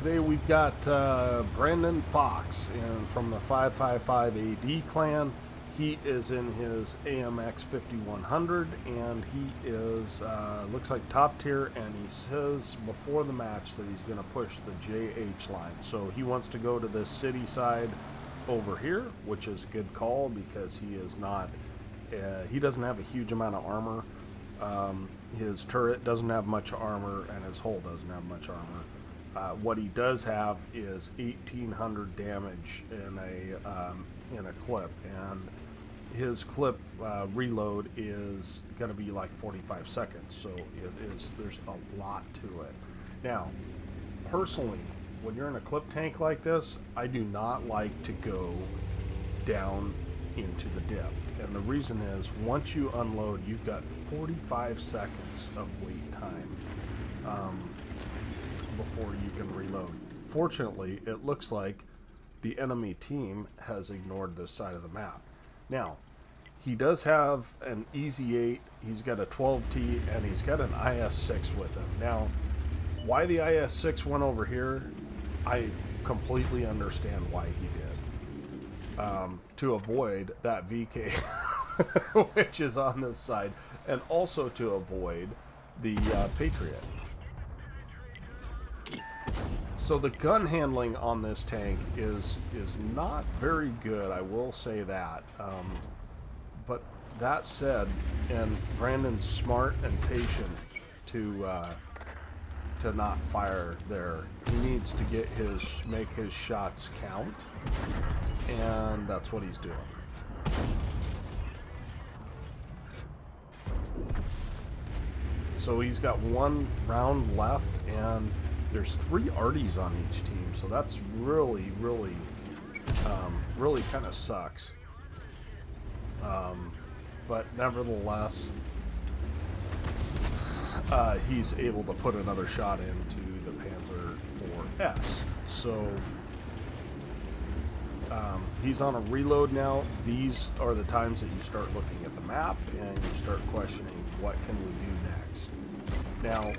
Today we've got Brandon Fox from the 555 AD clan. He is in his AMX 5100 and he is looks like top tier, and he says before the match that he's going to push the JH line. So he wants to go to this city side over here, which is a good call because he is not he doesn't have a huge amount of armor. His turret doesn't have much armor and his hull doesn't have much armor. What he does have is 1,800 damage in a clip, and his clip reload is going to be like 45 seconds. So there's a lot to it. Now, personally, when you're in a clip tank like this, I do not like to go down into the dip. And the reason is, once you unload, you've got 45 seconds of wait time before you can reload. Fortunately, it looks like the enemy team has ignored this side of the map. Now, he does have an Easy 8, he's got a 12T, and he's got an IS-6 with him. Now, why the IS-6 went over here, I completely understand why he did. To avoid that VK, which is on this side, and also to avoid the Patriot. So the gun handling on this tank is not very good, I will say that. But that said, and Brandon's smart and patient to not fire there. He needs to make his shots count, and that's what he's doing. So he's got one round left, and there's 3 Arties on each team, so that's really kind of sucks. But nevertheless, he's able to put another shot into the Panzer IV-S. So he's on a reload now. These are the times that you start looking at the map and you start questioning, what can we do next? Now,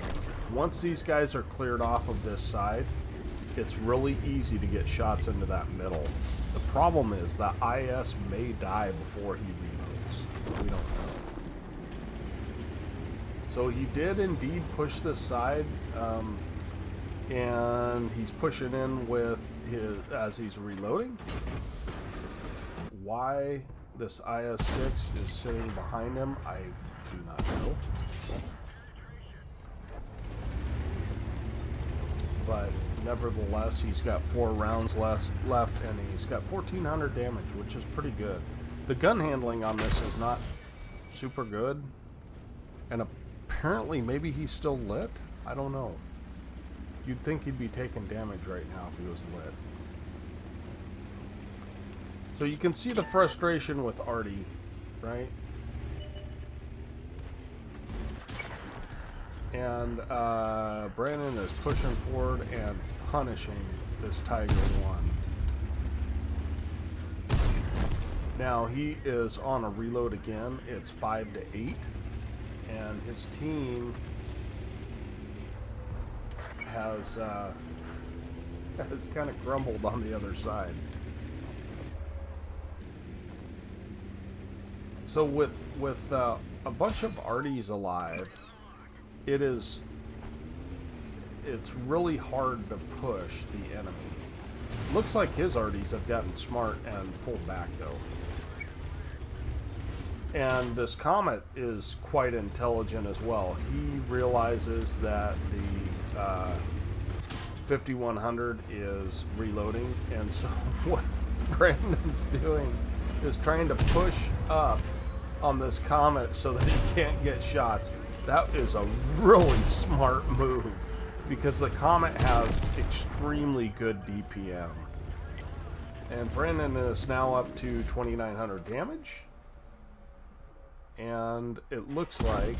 once these guys are cleared off of this side, it's really easy to get shots into that middle. The problem is that IS may die before he reloads. We don't know. So he did indeed push this side, and he's pushing in with as he's reloading. Why this IS-6 is sitting behind him, I do not know. But nevertheless, he's got 4 rounds left, and he's got 1,400 damage, which is pretty good. The gun handling on this is not super good, and apparently maybe he's still lit? I don't know. You'd think he'd be taking damage right now if he was lit. So you can see the frustration with Artie, right? And Brandon is pushing forward and punishing this Tiger 1. Now he is on a reload again. It's 5 to 8. And his team has kind of crumbled on the other side. So with a bunch of Arties alive, it's really hard to push the enemy. Looks like his Arties have gotten smart and pulled back though. And this Comet is quite intelligent as well. He realizes that the 5100 is reloading, and so what Brandon's doing is trying to push up on this Comet so that he can't get shots. That is a really smart move, because the Comet has extremely good DPM. And Brandon is now up to 2,900 damage. And it looks like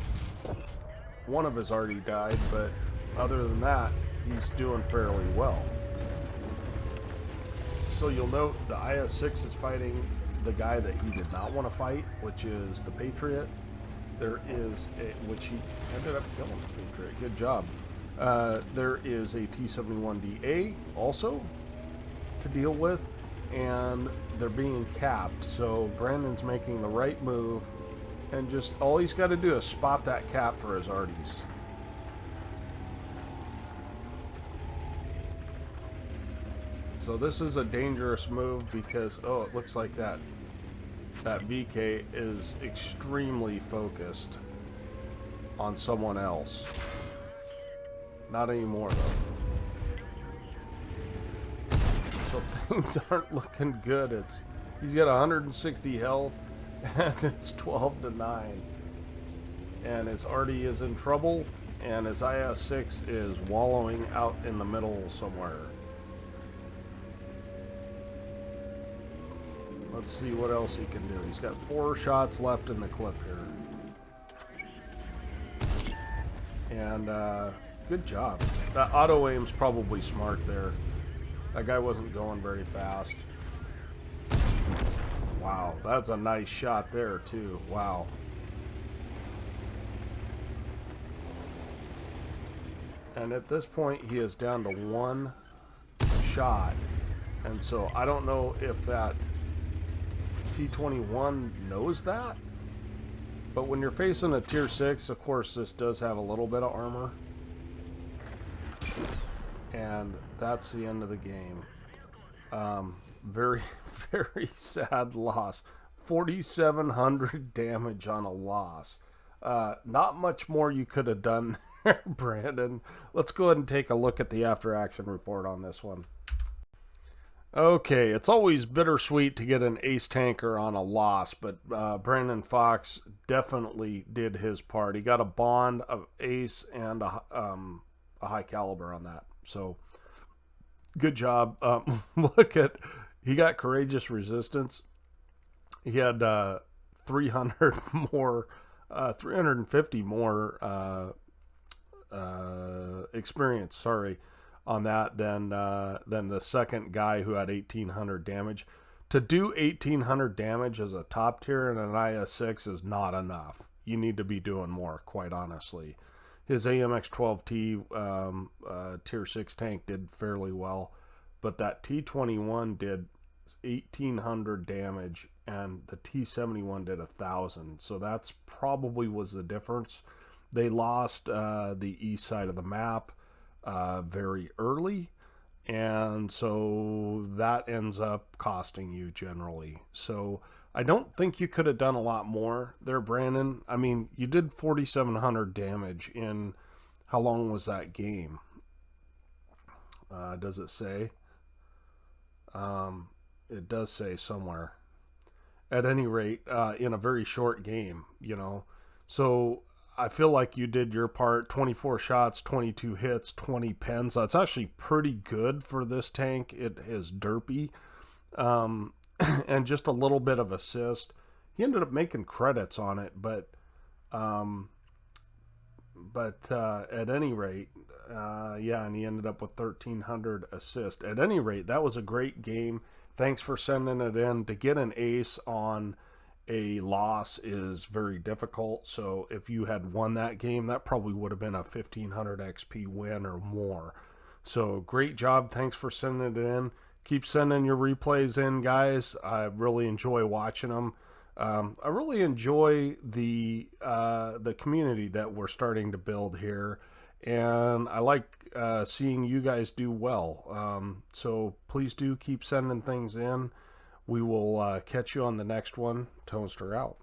one of his already died, but other than that, he's doing fairly well. So you'll note the IS-6 is fighting the guy that he did not want to fight, which is the Patriot. There is which he ended up killing the Patriot. Good job. There is a T-71DA also to deal with, and they're being capped. So Brandon's making the right move, and just all he's got to do is spot that cap for his arties. So this is a dangerous move because, oh, it looks like that VK is extremely focused on someone else. Not anymore though. So things aren't looking good. He's got 160 health and it's 12-9. And his arty is in trouble, and his IS-6 is wallowing out in the middle somewhere. Let's see what else he can do. He's got 4 shots left in the clip here. And good job. That auto aim's probably smart there. That guy wasn't going very fast. Wow, that's a nice shot there too. Wow. And at this point he is down to 1 shot. And so I don't know if that T-21 knows that, but when you're facing a tier 6, of course this does have a little bit of armor, and that's the end of the game. Very very sad loss. 4,700 damage on a loss. Not much more you could have done there, Brandon. Let's go ahead and take a look at the after action report on this one. Okay, it's always bittersweet to get an ace tanker on a loss, but Brandon Fox definitely did his part. He got a bond of ace and a high caliber on that. So, good job. Look at, he got courageous resistance. He had 300 more, 350 more experience. Sorry. On that than the second guy who had 1,800 damage. To do 1,800 damage as a top tier in an IS-6 is not enough. You need to be doing more, quite honestly. His AMX 12T tier 6 tank did fairly well, but that T-21 did 1,800 damage and the T-71 did 1,000. So that's probably was the difference. They lost the east side of the map very early, and so that ends up costing you generally. So I don't think you could have done a lot more there, Brandon. I mean, you did 4,700 damage in, how long was that game? Does it say? It does say somewhere. At any rate, in a very short game, you know. So I feel like you did your part. 24 shots, 22 hits, 20 pens. That's actually pretty good for this tank. It is derpy. And just a little bit of assist. He ended up making credits on it, but at any rate, yeah, and he ended up with 1,300 assist. At any rate, that was a great game. Thanks for sending it in. To get an ace on a loss is very difficult, so if you had won that game, that probably would have been a 1,500 XP win or more. So great job. Thanks for sending it in. Keep sending your replays in, guys. I really enjoy watching them. I really enjoy the community that we're starting to build here, and I like seeing you guys do well. So please do keep sending things in. We will catch you on the next one. Toaster out.